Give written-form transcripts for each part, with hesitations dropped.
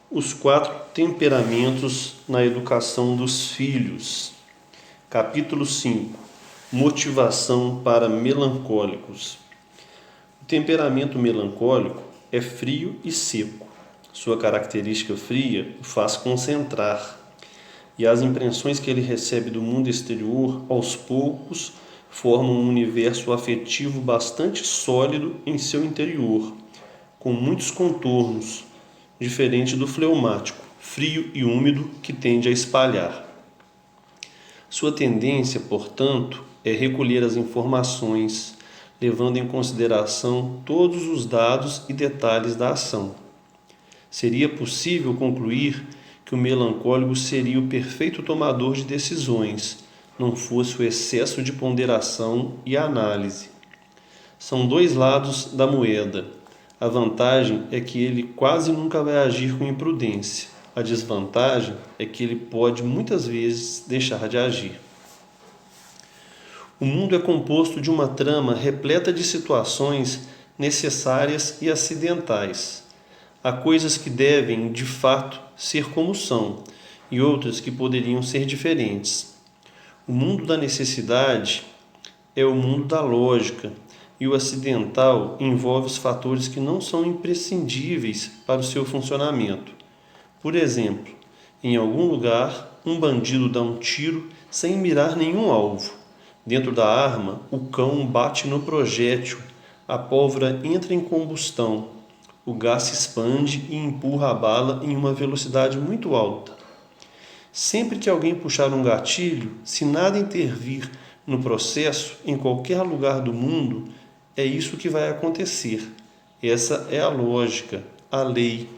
Os 4 temperamentos na educação dos filhos. Capítulo 5. Motivação para melancólicos. O temperamento melancólico é frio e seco. Sua característica fria o faz concentrar, e as impressões que ele recebe do mundo exterior, aos poucos, formam um universo afetivo bastante sólido em seu interior, com muitos contornos, diferente do fleumático, frio e úmido, que tende a espalhar. Sua tendência, portanto, é recolher as informações, levando em consideração todos os dados e detalhes da ação. Seria possível concluir que o melancólico seria o perfeito tomador de decisões, não fosse o excesso de ponderação e análise. São 2 lados da moeda. A vantagem é que ele quase nunca vai agir com imprudência. A desvantagem é que ele pode muitas vezes deixar de agir. O mundo é composto de uma trama repleta de situações necessárias e acidentais. Há coisas que devem, de fato, ser como são, e outras que poderiam ser diferentes. O mundo da necessidade é o mundo da lógica, e o acidental envolve os fatores que não são imprescindíveis para o seu funcionamento. Por exemplo, em algum lugar, um bandido dá um tiro sem mirar nenhum alvo. Dentro da arma, o cão bate no projétil, a pólvora entra em combustão, o gás se expande e empurra a bala em uma velocidade muito alta. Sempre que alguém puxar um gatilho, se nada intervir no processo, em qualquer lugar do mundo, é isso que vai acontecer. Essa é a lógica, a lei.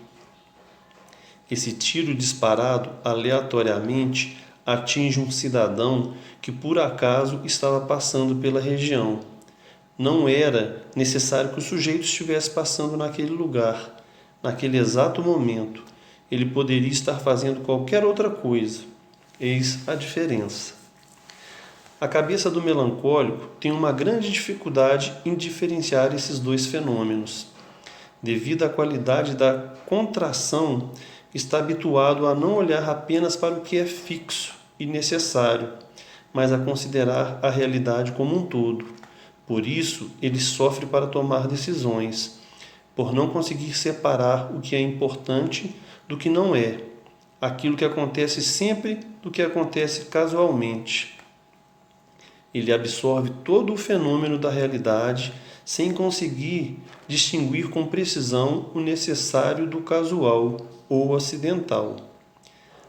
Esse tiro disparado aleatoriamente atinge um cidadão que por acaso estava passando pela região. Não era necessário que o sujeito estivesse passando naquele lugar, naquele exato momento. Ele poderia estar fazendo qualquer outra coisa. Eis a diferença. A cabeça do melancólico tem uma grande dificuldade em diferenciar esses 2 fenômenos. Devido à qualidade da contração, está habituado a não olhar apenas para o que é fixo e necessário, mas a considerar a realidade como um todo. Por isso, ele sofre para tomar decisões, por não conseguir separar o que é importante do que não é, aquilo que acontece sempre do que acontece casualmente. Ele absorve todo o fenômeno da realidade sem conseguir distinguir com precisão o necessário do casual ou acidental.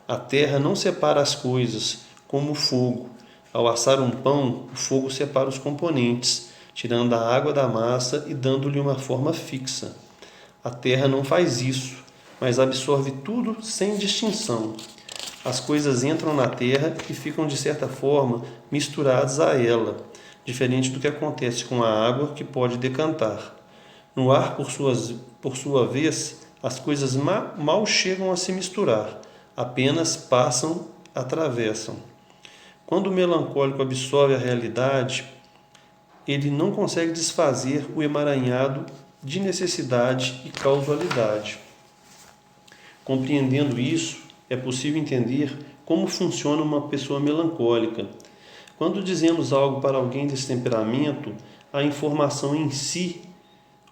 A terra não separa as coisas, como o fogo. Ao assar um pão, o fogo separa os componentes, tirando a água da massa e dando-lhe uma forma fixa. A terra não faz isso, mas absorve tudo sem distinção. As coisas entram na terra e ficam, de certa forma, misturadas a ela, diferente do que acontece com a água, que pode decantar. No ar, por sua vez, as coisas mal chegam a se misturar, apenas passam, atravessam. Quando o melancólico absorve a realidade, ele não consegue desfazer o emaranhado de necessidade e causalidade. Compreendendo isso, é possível entender como funciona uma pessoa melancólica. Quando dizemos algo para alguém desse temperamento, a informação em si,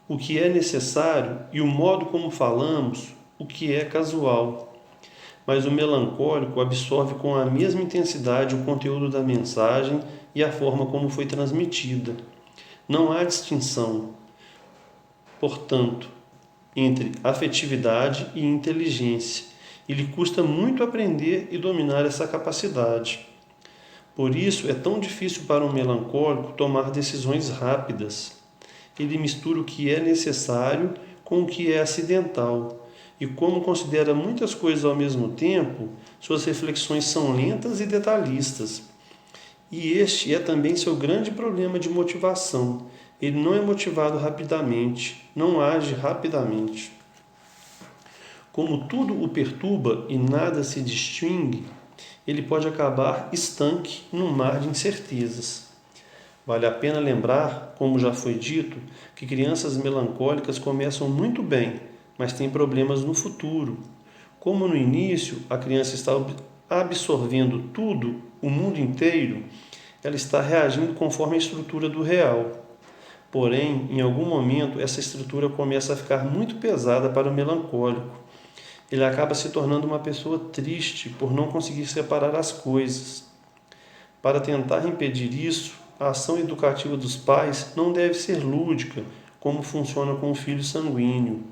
o que é necessário, e o modo como falamos, o que é casual. Mas o melancólico absorve com a mesma intensidade o conteúdo da mensagem e a forma como foi transmitida. Não há distinção, portanto, entre afetividade e inteligência. E lhe custa muito aprender e dominar essa capacidade. Por isso, é tão difícil para um melancólico tomar decisões rápidas. Ele mistura o que é necessário com o que é acidental. E como considera muitas coisas ao mesmo tempo, suas reflexões são lentas e detalhistas. E este é também seu grande problema de motivação. Ele não é motivado rapidamente, não age rapidamente. Como tudo o perturba e nada se distingue, ele pode acabar estanque num mar de incertezas. Vale a pena lembrar, como já foi dito, que crianças melancólicas começam muito bem, mas têm problemas no futuro. Como no início a criança está absorvendo tudo, o mundo inteiro, ela está reagindo conforme a estrutura do real. Porém, em algum momento, essa estrutura começa a ficar muito pesada para o melancólico. Ele acaba se tornando uma pessoa triste por não conseguir separar as coisas. Para tentar impedir isso, a ação educativa dos pais não deve ser lúdica, como funciona com o filho sanguíneo.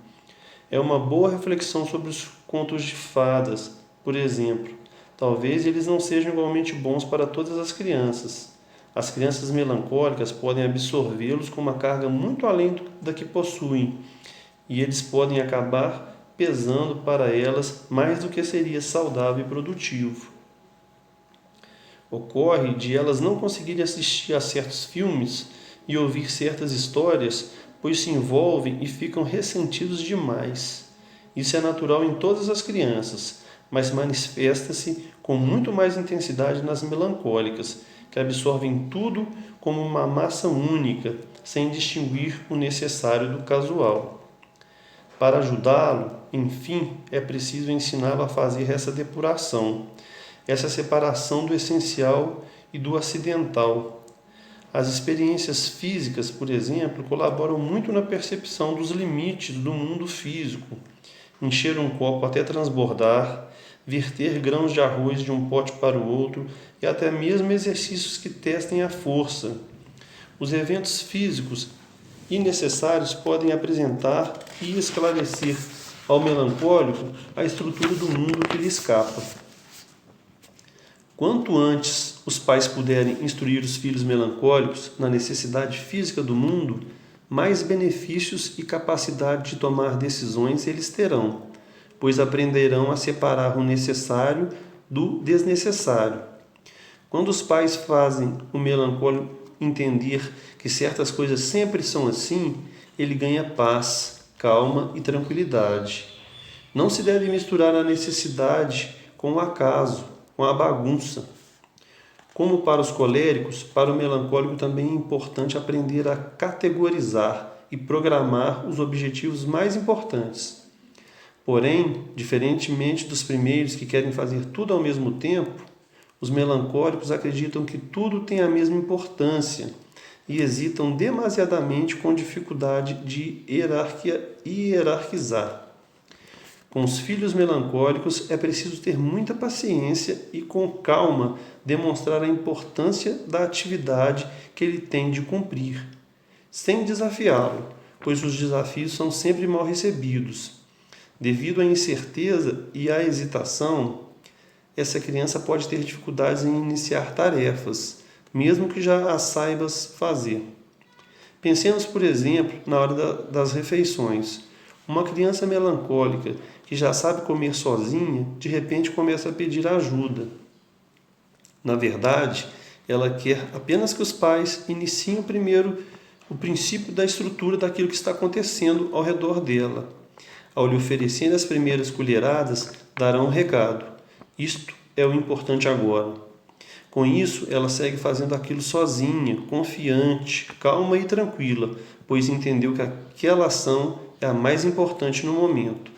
É uma boa reflexão sobre os contos de fadas, por exemplo. Talvez eles não sejam igualmente bons para todas as crianças. As crianças melancólicas podem absorvê-los com uma carga muito além da que possuem, e eles podem acabar pesando para elas mais do que seria saudável e produtivo. Ocorre de elas não conseguirem assistir a certos filmes e ouvir certas histórias, pois se envolvem e ficam ressentidos demais. Isso é natural em todas as crianças, mas manifesta-se com muito mais intensidade nas melancólicas, que absorvem tudo como uma massa única, sem distinguir o necessário do casual. Para ajudá-lo, enfim, é preciso ensiná-lo a fazer essa depuração, essa separação do essencial e do acidental. As experiências físicas, por exemplo, colaboram muito na percepção dos limites do mundo físico. Encher um copo até transbordar, verter grãos de arroz de um pote para o outro e até mesmo exercícios que testem a força. Os eventos físicos e necessários podem apresentar e esclarecer ao melancólico a estrutura do mundo que lhe escapa. Quanto antes os pais puderem instruir os filhos melancólicos na necessidade física do mundo, mais benefícios e capacidade de tomar decisões eles terão, pois aprenderão a separar o necessário do desnecessário. Quando os pais fazem o melancólico entender que certas coisas sempre são assim, ele ganha paz, calma e tranquilidade. Não se deve misturar a necessidade com o acaso, com a bagunça. Como para os coléricos, para o melancólico também é importante aprender a categorizar e programar os objetivos mais importantes. Porém, diferentemente dos primeiros que querem fazer tudo ao mesmo tempo, os melancólicos acreditam que tudo tem a mesma importância e hesitam demasiadamente com dificuldade de hierarquizar. Com os filhos melancólicos é preciso ter muita paciência e com calma demonstrar a importância da atividade que ele tem de cumprir, sem desafiá-lo, pois os desafios são sempre mal recebidos. Devido à incerteza e à hesitação, essa criança pode ter dificuldades em iniciar tarefas, mesmo que já as saibas fazer. Pensemos, por exemplo, na hora das refeições. Uma criança melancólica que já sabe comer sozinha, de repente começa a pedir ajuda. Na verdade, ela quer apenas que os pais iniciem primeiro o princípio da estrutura daquilo que está acontecendo ao redor dela. Ao lhe oferecer as primeiras colheradas, darão um recado. Isto é o importante agora. Com isso, ela segue fazendo aquilo sozinha, confiante, calma e tranquila, pois entendeu que aquela ação é a mais importante no momento.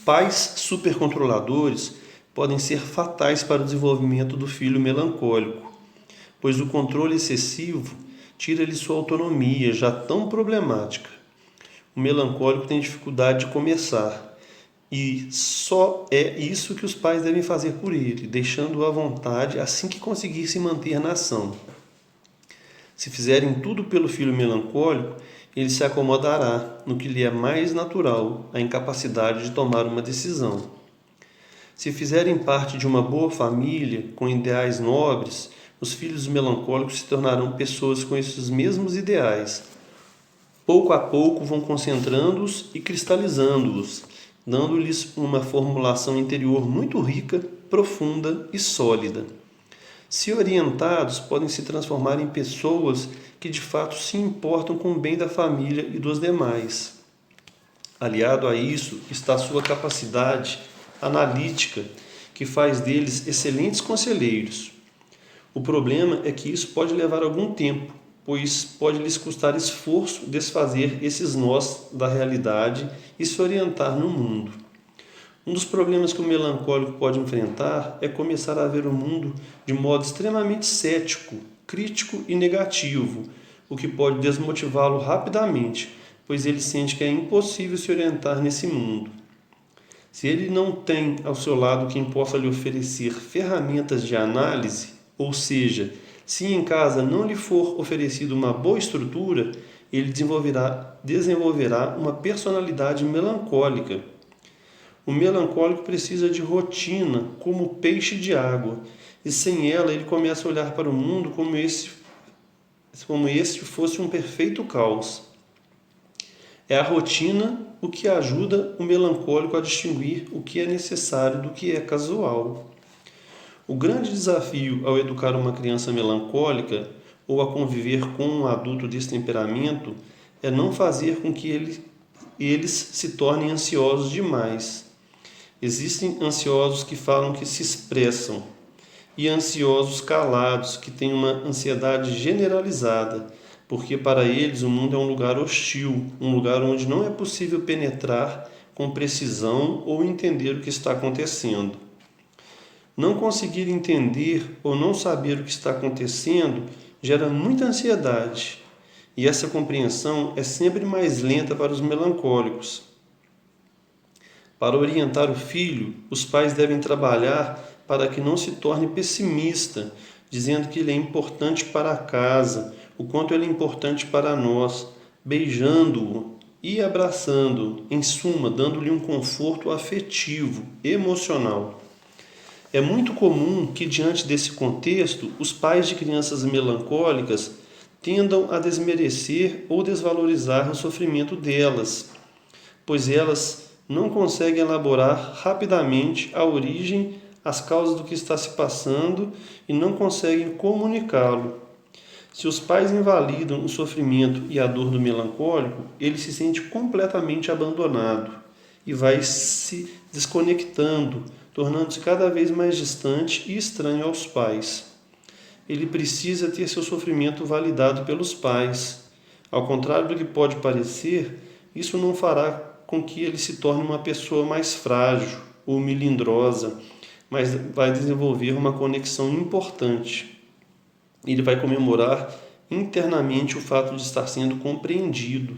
Pais supercontroladores podem ser fatais para o desenvolvimento do filho melancólico, pois o controle excessivo tira-lhe sua autonomia, já tão problemática. O melancólico tem dificuldade de começar, e só é isso que os pais devem fazer por ele, deixando-o à vontade assim que conseguir se manter na ação. Se fizerem tudo pelo filho melancólico, ele se acomodará no que lhe é mais natural, a incapacidade de tomar uma decisão. Se fizerem parte de uma boa família, com ideais nobres, os filhos melancólicos se tornarão pessoas com esses mesmos ideais. Pouco a pouco vão concentrando-os e cristalizando-os, dando-lhes uma formulação interior muito rica, profunda e sólida. Se orientados, podem se transformar em pessoas que de fato se importam com o bem da família e dos demais. Aliado a isso está a sua capacidade analítica, que faz deles excelentes conselheiros. O problema é que isso pode levar algum tempo, pois pode lhes custar esforço desfazer esses nós da realidade e se orientar no mundo. Um dos problemas que o melancólico pode enfrentar é começar a ver o mundo de modo extremamente cético, crítico e negativo, o que pode desmotivá-lo rapidamente, pois ele sente que é impossível se orientar nesse mundo. Se ele não tem ao seu lado quem possa lhe oferecer ferramentas de análise, ou seja, se em casa não lhe for oferecida uma boa estrutura, ele desenvolverá uma personalidade melancólica. O melancólico precisa de rotina, como o peixe de água, e sem ela ele começa a olhar para o mundo como este fosse um perfeito caos. É a rotina o que ajuda o melancólico a distinguir o que é necessário do que é casual. O grande desafio ao educar uma criança melancólica ou a conviver com um adulto desse temperamento é não fazer com que eles se tornem ansiosos demais. Existem ansiosos que falam que se expressam e ansiosos calados que têm uma ansiedade generalizada, porque para eles o mundo é um lugar hostil, um lugar onde não é possível penetrar com precisão ou entender o que está acontecendo. Não conseguir entender ou não saber o que está acontecendo gera muita ansiedade, e essa compreensão é sempre mais lenta para os melancólicos. Para orientar o filho, os pais devem trabalhar para que não se torne pessimista, dizendo que ele é importante para a casa, o quanto ele é importante para nós, beijando-o e abraçando-o, em suma, dando-lhe um conforto afetivo, emocional. É muito comum que, diante desse contexto, os pais de crianças melancólicas tendam a desmerecer ou desvalorizar o sofrimento delas, pois elas não conseguem elaborar rapidamente a origem, as causas do que está se passando e não conseguem comunicá-lo. Se os pais invalidam o sofrimento e a dor do melancólico, ele se sente completamente abandonado e vai se desconectando, tornando-se cada vez mais distante e estranho aos pais. Ele precisa ter seu sofrimento validado pelos pais. Ao contrário do que pode parecer, isso não fará com que ele se torne uma pessoa mais frágil ou melindrosa, mas vai desenvolver uma conexão importante. Ele vai comemorar internamente o fato de estar sendo compreendido.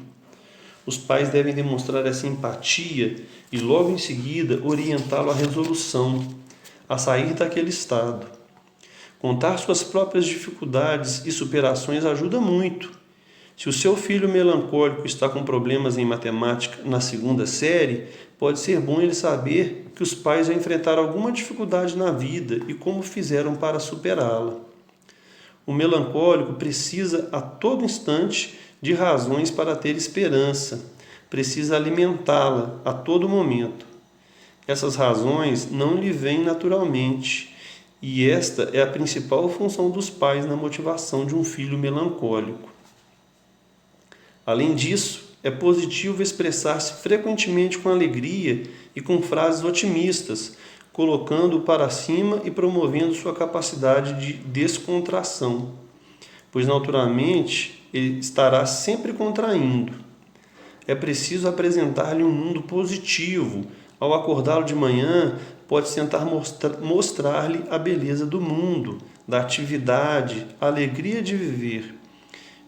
Os pais devem demonstrar essa empatia e logo em seguida orientá-lo à resolução, a sair daquele estado. Contar suas próprias dificuldades e superações ajuda muito. Se o seu filho melancólico está com problemas em matemática na segunda série, pode ser bom ele saber que os pais já enfrentaram alguma dificuldade na vida e como fizeram para superá-la. O melancólico precisa a todo instante de razões para ter esperança, precisa alimentá-la a todo momento. Essas razões não lhe vêm naturalmente, e esta é a principal função dos pais na motivação de um filho melancólico. Além disso, é positivo expressar-se frequentemente com alegria e com frases otimistas, colocando-o para cima e promovendo sua capacidade de descontração, pois naturalmente ele estará sempre contraindo. É preciso apresentar-lhe um mundo positivo. Ao acordá-lo de manhã, pode tentar mostrar-lhe a beleza do mundo, da atividade, a alegria de viver.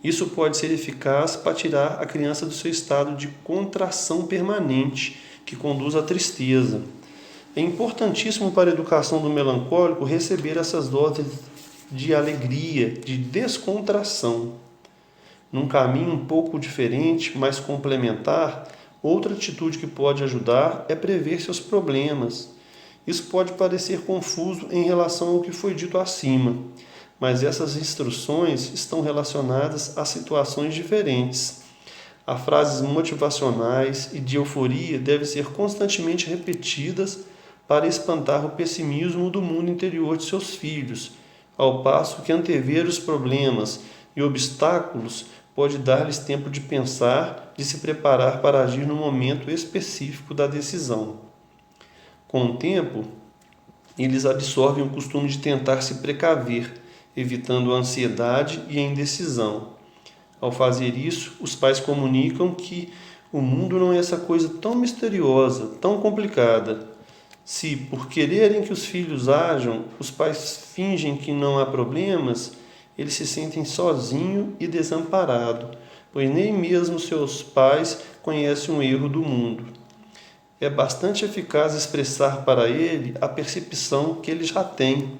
Isso pode ser eficaz para tirar a criança do seu estado de contração permanente, que conduz à tristeza. É importantíssimo para a educação do melancólico receber essas doses de alegria, de descontração. Num caminho um pouco diferente, mas complementar, outra atitude que pode ajudar é prever seus problemas. Isso pode parecer confuso em relação ao que foi dito acima, mas essas instruções estão relacionadas a situações diferentes. As frases motivacionais e de euforia devem ser constantemente repetidas para espantar o pessimismo do mundo interior de seus filhos, ao passo que antever os problemas e obstáculos pode dar-lhes tempo de pensar, de se preparar para agir no momento específico da decisão. Com o tempo, eles absorvem o costume de tentar se precaver, evitando a ansiedade e a indecisão. Ao fazer isso, os pais comunicam que o mundo não é essa coisa tão misteriosa, tão complicada. Se, por quererem que os filhos ajam, os pais fingem que não há problemas, eles se sentem sozinhos e desamparados, pois nem mesmo seus pais conhecem um erro do mundo. É bastante eficaz expressar para ele a percepção que ele já tem.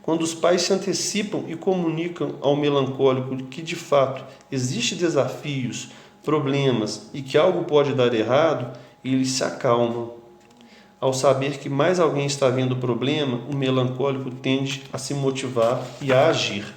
Quando os pais se antecipam e comunicam ao melancólico que de fato existem desafios, problemas e que algo pode dar errado, ele se acalma. Ao saber que mais alguém está vendo o problema, o melancólico tende a se motivar e a agir.